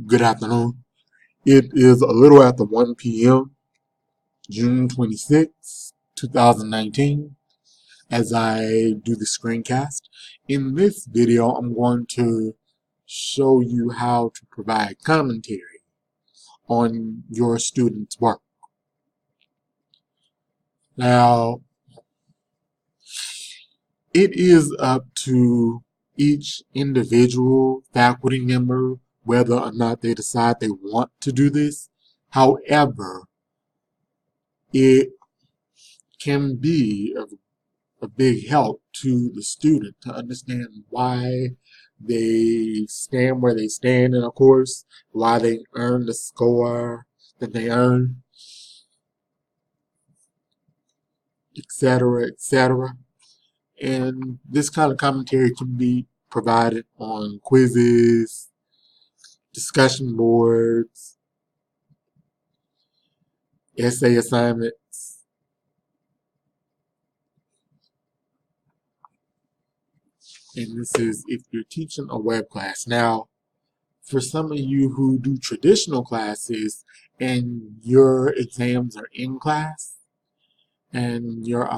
Good afternoon. It is a little after 1 p.m., June 26, 2019, as I do the screencast. In this video, I'm going to show you how to provide commentary on your student's work. Now, it is up to each individual faculty member whether or not they decide they want to do this. However, it can be a big help to the student to understand why they stand where they stand in a course, why they earn the score that they earn, etc., etc. And this kind of commentary can be provided on quizzes, discussion boards, essay assignments, and this is if you're teaching a web class. Now, for some of you who do traditional classes and your exams are in class and your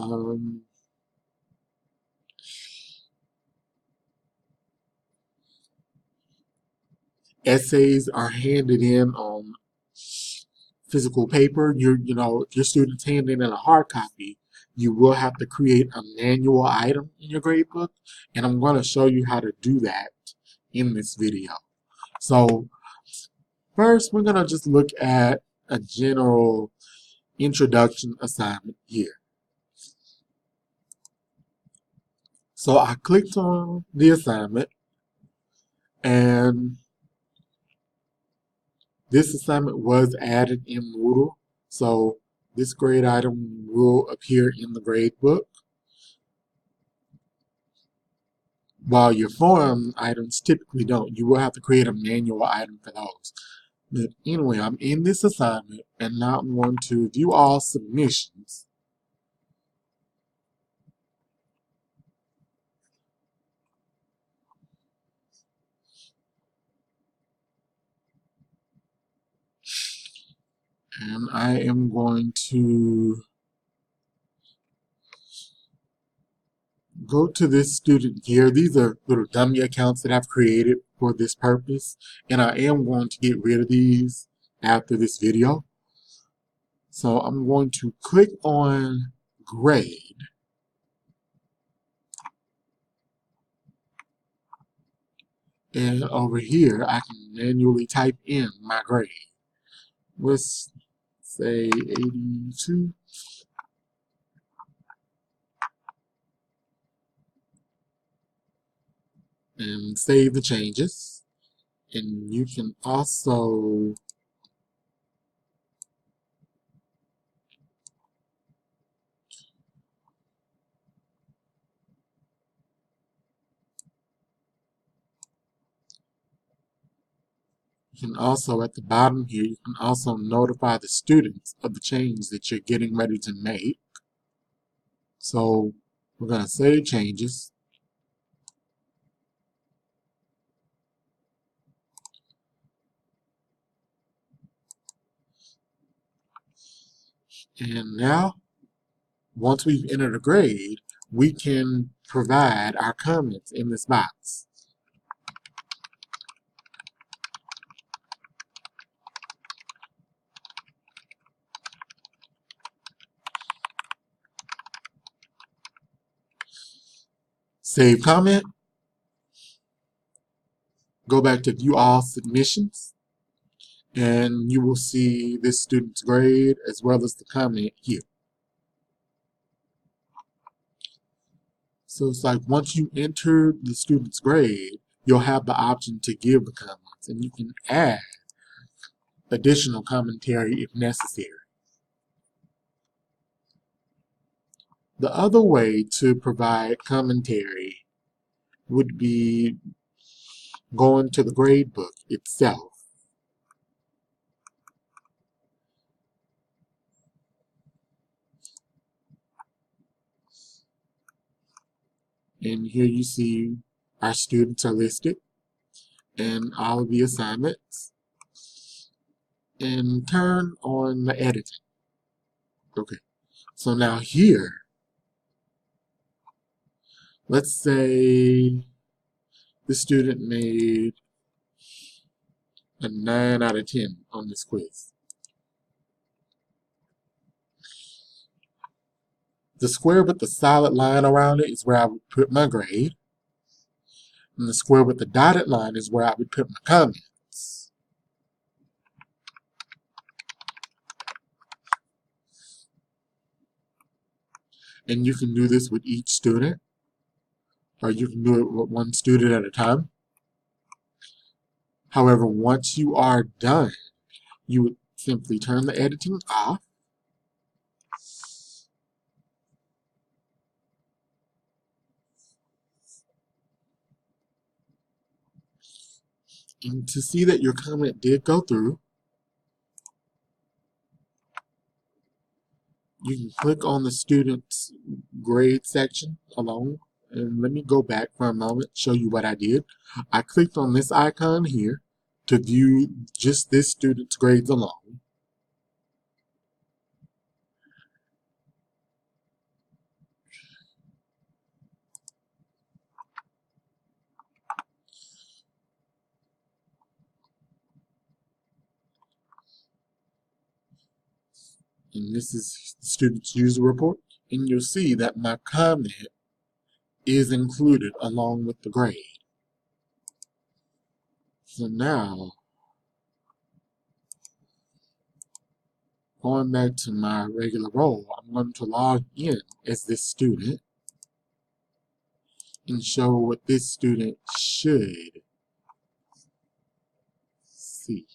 essays are handed in on physical paper, if your students hand in a hard copy, you will have to create a manual item in your gradebook, and I'm going to show you how to do that in this video. So first, we're going to just look at a general introduction assignment here. So I clicked on the assignment, and this assignment was added in Moodle. So this grade item will appear in the grade book, while your form items typically don't. You will have to create a manual item for those. But anyway, I'm in this assignment, and now I'm going to view all submissions. And I am going to go to this student here. These are little dummy accounts that I've created for this purpose, and I am going to get rid of these after this video. So I'm going to click on grade, and over here I can manually type in my grade. Let's say 82. And save the changes. And you can also at the bottom here, you can also notify the students of the change that you're getting ready to make. So we're going to save changes. And now, once we've entered a grade, we can provide our comments in this box. Save comment. Go back to view all submissions, and you will see this student's grade as well as the comment here. So it's like once you enter the student's grade, you'll have the option to give the comments, and you can add additional commentary if necessary. The other way to provide commentary would be going to the gradebook itself. And here you see our students are listed and all of the assignments. and turn on the editing. Okay, so now here, let's say the student made a 9 out of 10 on this quiz. The square with the solid line around it is where I would put my grade. And the square with the dotted line is where I would put my comments. And you can do this with each student, or you can do it with one student at a time. However, once you are done, you would simply turn the editing off. And to see that your comment did go through, you can click on the student's grade section alone. And let me go back for a moment, show you what I did. I clicked on this icon here to view just this student's grades alone. And this is the student's user report. And you'll see that my comment is included along with the grade. So now, going back to my regular role, I'm going to log in as this student and show what this student should see.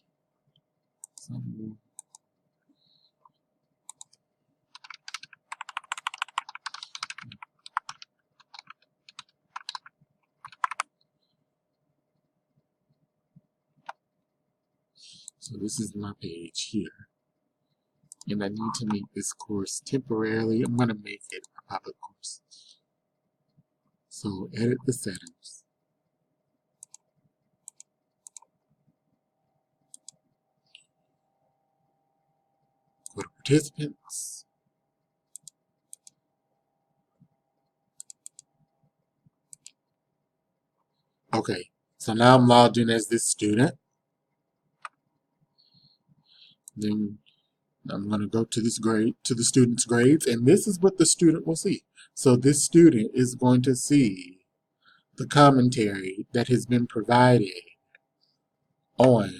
So this is my page here. And I need to make this course temporarily. I'm going to make it a public course. So edit the settings. Go to participants. Okay, so now I'm logged in as this student. Then I'm going to go to this grade, to the student's grades, and this is what the student will see. So this student is going to see the commentary that has been provided on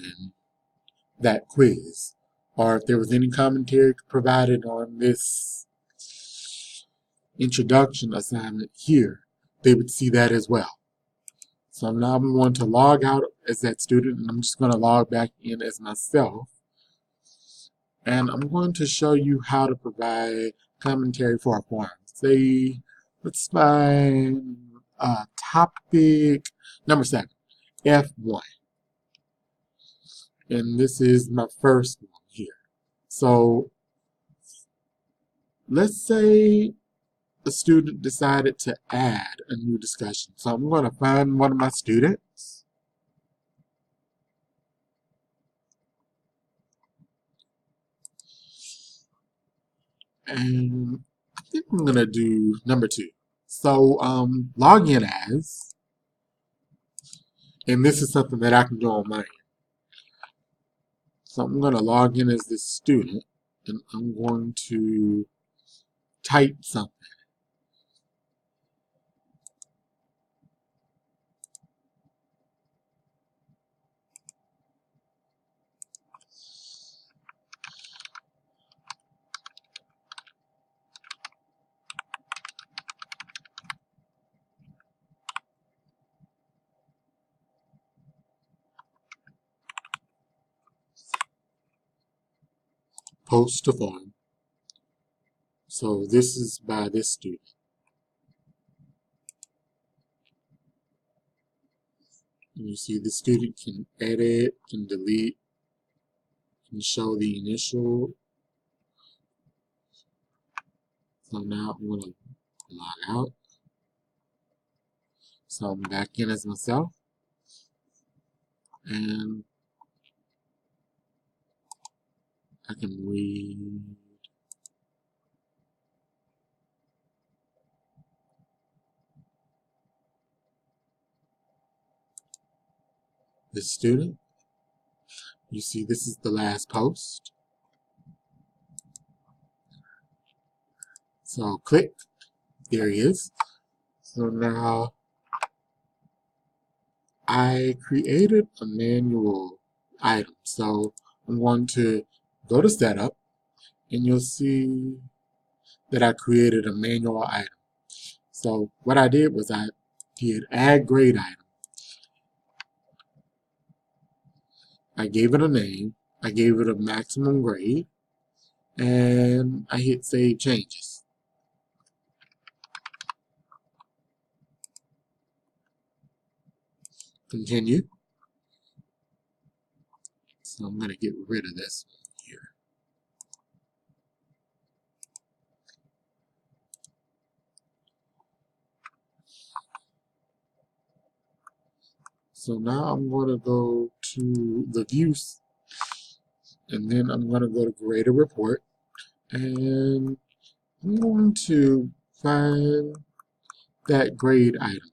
that quiz, or if there was any commentary provided on this introduction assignment here, they would see that as well. So now I'm going to log out as that student, and I'm just going to log back in as myself. And I'm going to show you how to provide commentary for a forum. Say, let's find topic number 7, F1. And this is my first one here. So let's say the student decided to add a new discussion. So I'm going to find one of my students. And I think I'm going to do number 2. So log in as, and this is something that I can do on my end. So I'm going to log in as this student, and I'm going to type something. Post to form. So this is by this student. And you see the student can edit, can delete, can show the initial. So now I'm going to log out. So I'm back in as myself. And I can read the student. You see, this is the last post. So click, there he is. So now I created a manual item. So I'm going to go to setup and you'll see that I created a manual item. So what I did was I did add grade item. I gave it a name, I gave it a maximum grade, and I hit save changes. Continue. So I'm going to get rid of this one here. So now I'm going to go to the views, and then I'm going to go to grade a report, and I'm going to find that grade item.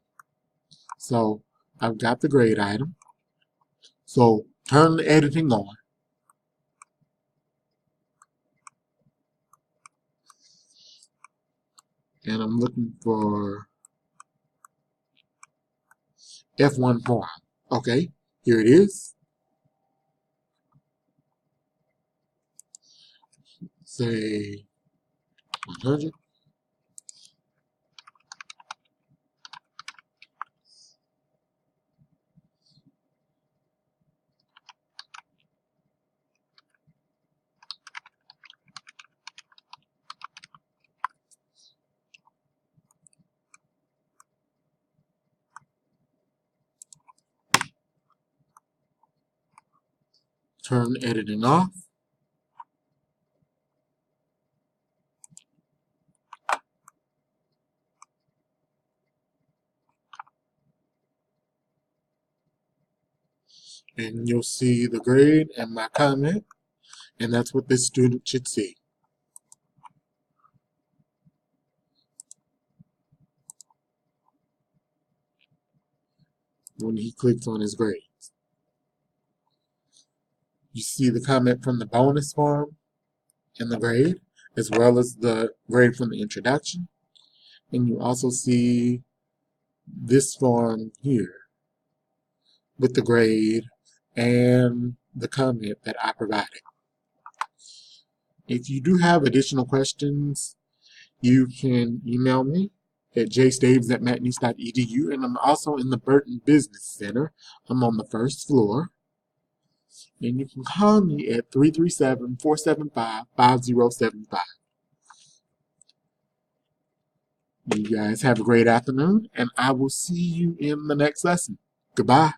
So I've got the grade item. So turn the editing on. And I'm looking for F1 form. Okay, here it is. Say 100. Turn editing off. And you'll see the grade and my comment, and that's what this student should see when he clicks on his grade. You see the comment from the bonus form and the grade, as well as the grade from the introduction. And you also see this form here with the grade and the comment that I provided. If you do have additional questions, you can email me at jstaves@matnews.edu, and I'm also in the Burton Business Center. I'm on the first floor. And you can call me at 337-475-5075. You guys have a great afternoon, and I will see you in the next lesson. Goodbye.